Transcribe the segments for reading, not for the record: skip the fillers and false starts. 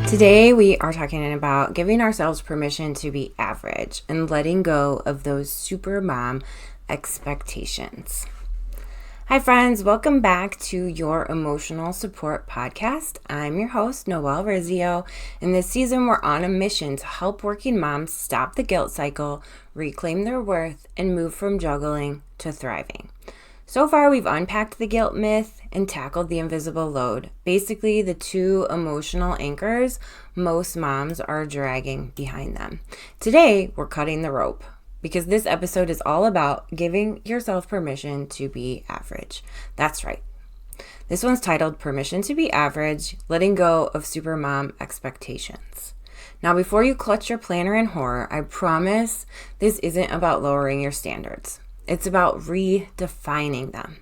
Today we are talking about giving ourselves permission to be average and letting go of those supermom expectations. Hi friends, welcome back to your emotional support podcast. I'm your host, Noelle Rizzio, and this season we're on a mission to help working moms stop the guilt cycle, reclaim their worth, and move from juggling to thriving. So far, we've unpacked the guilt myth and tackled the invisible load, basically the two emotional anchors most moms are dragging behind them. Today, we're cutting the rope because this episode is all about giving yourself permission to be average. That's right. This one's titled Permission to be Average, Letting Go of Supermom Expectations. Now, before you clutch your planner in horror, I promise this isn't about lowering your standards. It's about redefining them.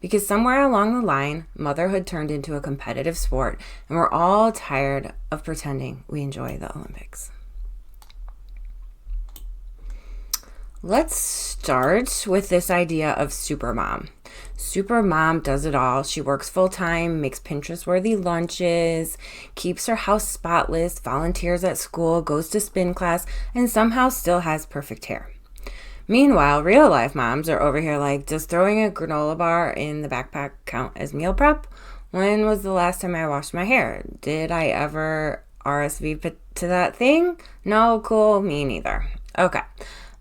Because somewhere along the line, motherhood turned into a competitive sport, and we're all tired of pretending we enjoy the Olympics. Let's start with this idea of supermom. Supermom does it all. She works full-time, makes Pinterest-worthy lunches, keeps her house spotless, volunteers at school, goes to spin class, and somehow still has perfect hair. Meanwhile, real life moms are over here like, does throwing a granola bar in the backpack count as meal prep? When was the last time I washed my hair? Did I ever RSVP to that thing? No, cool, me neither. Okay.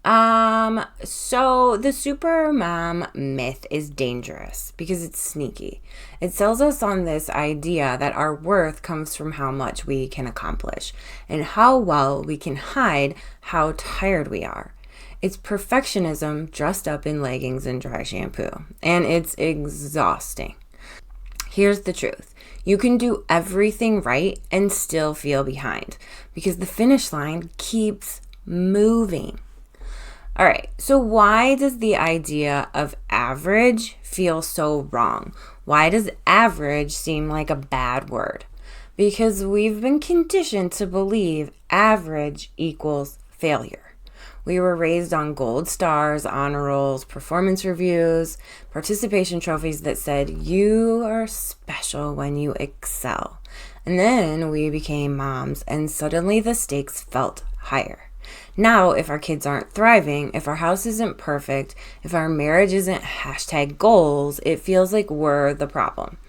So the supermom myth is dangerous because it's sneaky. It sells us on this idea that our worth comes from how much we can accomplish and how well we can hide how tired we are. It's perfectionism dressed up in leggings and dry shampoo, and it's exhausting. Here's the truth. You can do everything right and still feel behind because the finish line keeps moving. All right, so why does the idea of average feel so wrong? Why does average seem like a bad word? Because we've been conditioned to believe average equals failure. We were raised on gold stars, honor rolls, performance reviews, participation trophies that said you are special when you excel. And then we became moms and suddenly the stakes felt higher. Now, if our kids aren't thriving, if our house isn't perfect, if our marriage isn't #goals, it feels like we're the problem.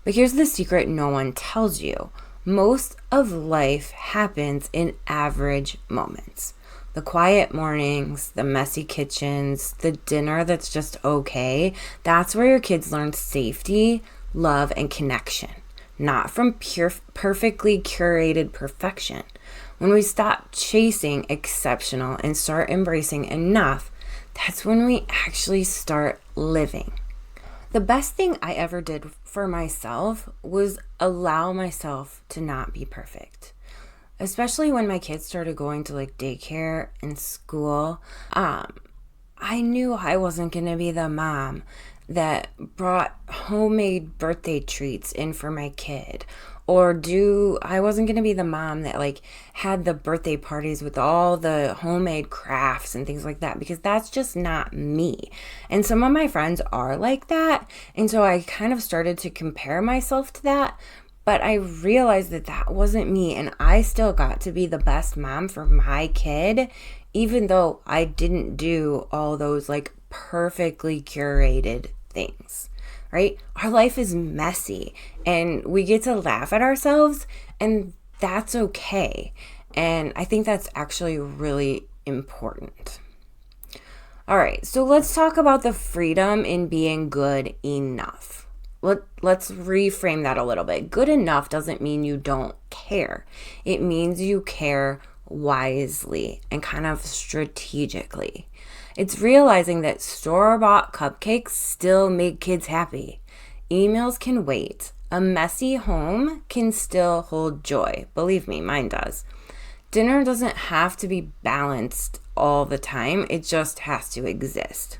But here's the secret no one tells you. Most of life happens in average moments. The quiet mornings, the messy kitchens, the dinner that's just okay, that's where your kids learn safety, love, and connection, not from perfectly curated perfection. When we stop chasing exceptional and start embracing enough, that's when we actually start living. The best thing I ever did for myself was allow myself to not be perfect. Especially when my kids started going to like daycare and school, I knew I wasn't going to be the mom that brought homemade birthday treats in for my kid. I wasn't going to be the mom that like had the birthday parties with all the homemade crafts and things like that, because that's just not me. And some of my friends are like that. And so I kind of started to compare myself to that. But I realized that that wasn't me, and I still got to be the best mom for my kid, even though I didn't do all those like perfectly curated things, right? Our life is messy, and we get to laugh at ourselves, and that's okay. And I think that's actually really important. All right, so let's talk about the freedom in being good enough. Let's reframe that a little bit. Good enough doesn't mean you don't care. It means you care wisely and kind of strategically. It's realizing that store-bought cupcakes still make kids happy. Emails can wait. A messy home can still hold joy. Believe me, mine does. Dinner doesn't have to be balanced all the time. It just has to exist.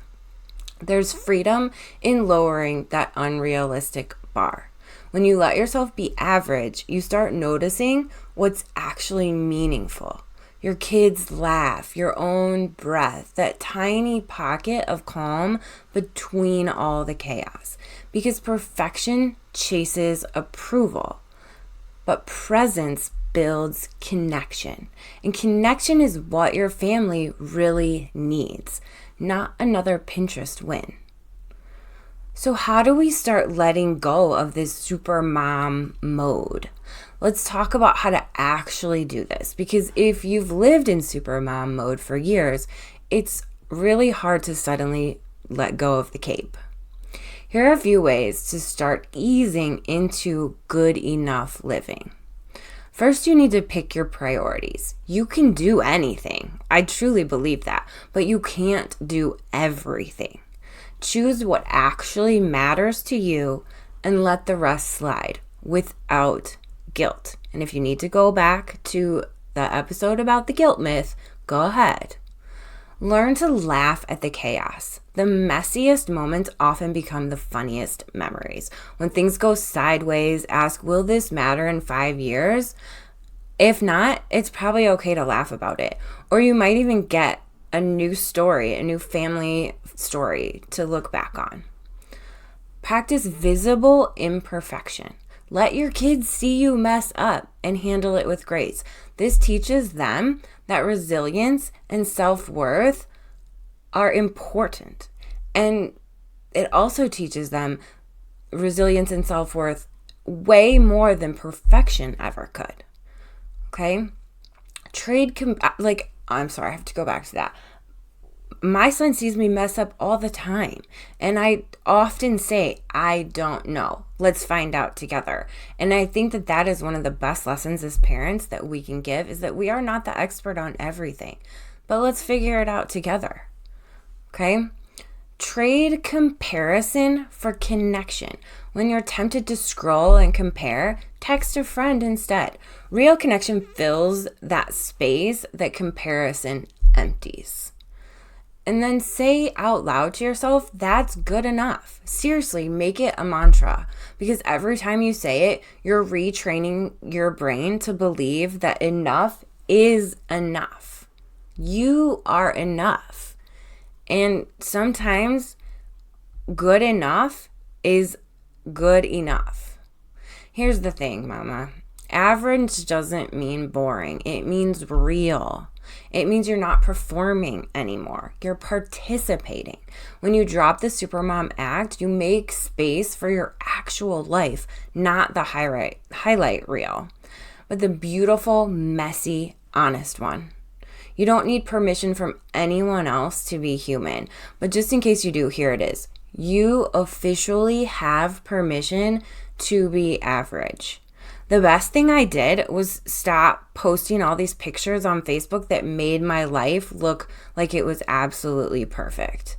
There's freedom in lowering that unrealistic bar. When you let yourself be average, you start noticing what's actually meaningful. Your kids' laugh, your own breath, that tiny pocket of calm between all the chaos. Because perfection chases approval, but presence builds connection. And connection is what your family really needs, not another Pinterest win. So how do we start letting go of this supermom mode? Let's talk about how to actually do this, because if you've lived in supermom mode for years, it's really hard to suddenly let go of the cape. Here are a few ways to start easing into good enough living. First, you need to pick your priorities. You can do anything. I truly believe that, but you can't do everything. Choose what actually matters to you and let the rest slide without guilt. And if you need to go back to the episode about the guilt myth, go ahead. Learn to laugh at the chaos. The messiest moments often become the funniest memories. When things go sideways, ask, will this matter in 5 years? If not, it's probably okay to laugh about it. Or you might even get a new story, a new family story to look back on. Practice visible imperfection. Let your kids see you mess up and handle it with grace. This teaches them that resilience and self-worth are important. And it also teaches them resilience and self-worth way more than perfection ever could. Okay? I'm sorry, I have to go back to that. My son sees me mess up all the time. And I often say, I don't know. Let's find out together. And I think that that is one of the best lessons as parents that we can give, is that we are not the expert on everything. But let's figure it out together. Okay? Trade comparison for connection. When you're tempted to scroll and compare, text a friend instead. Real connection fills that space that comparison empties. And then say out loud to yourself, that's good enough. Seriously, make it a mantra, because every time you say it, you're retraining your brain to believe that enough is enough. You are enough. And sometimes good enough is good enough. Here's the thing, mama. Average doesn't mean boring. It means real. It means you're not performing anymore. You're participating. When you drop the Supermom act, you make space for your actual life, not the highlight reel, but the beautiful, messy, honest one. You don't need permission from anyone else to be human. But just in case you do, here it is. You officially have permission to be average. The best thing I did was stop posting all these pictures on Facebook that made my life look like it was absolutely perfect.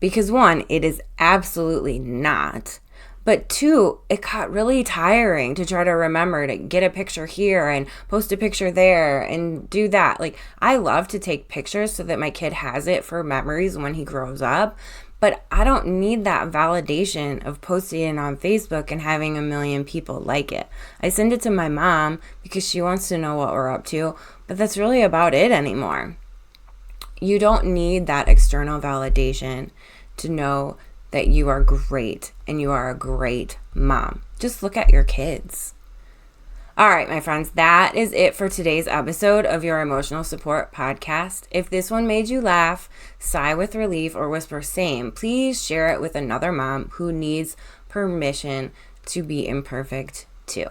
Because one, it is absolutely not. But two, it got really tiring to try to remember to get a picture here and post a picture there and do that. Like, I love to take pictures so that my kid has it for memories when he grows up. But I don't need that validation of posting it on Facebook and having 1 million people like it. I send it to my mom because she wants to know what we're up to, but that's really about it anymore. You don't need that external validation to know that you are great and you are a great mom. Just look at your kids. All right, my friends, that is it for today's episode of your Emotional Support Podcast. If this one made you laugh, sigh with relief, or whisper same, please share it with another mom who needs permission to be imperfect too.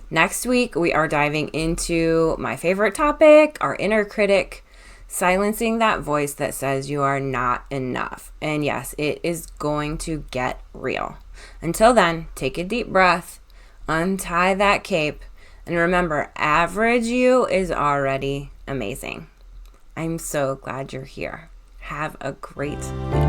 Next week, we are diving into my favorite topic, our inner critic, silencing that voice that says you are not enough. And yes, it is going to get real. Until then, take a deep breath, untie that cape, and remember, average you is already amazing. I'm so glad you're here. Have a great week.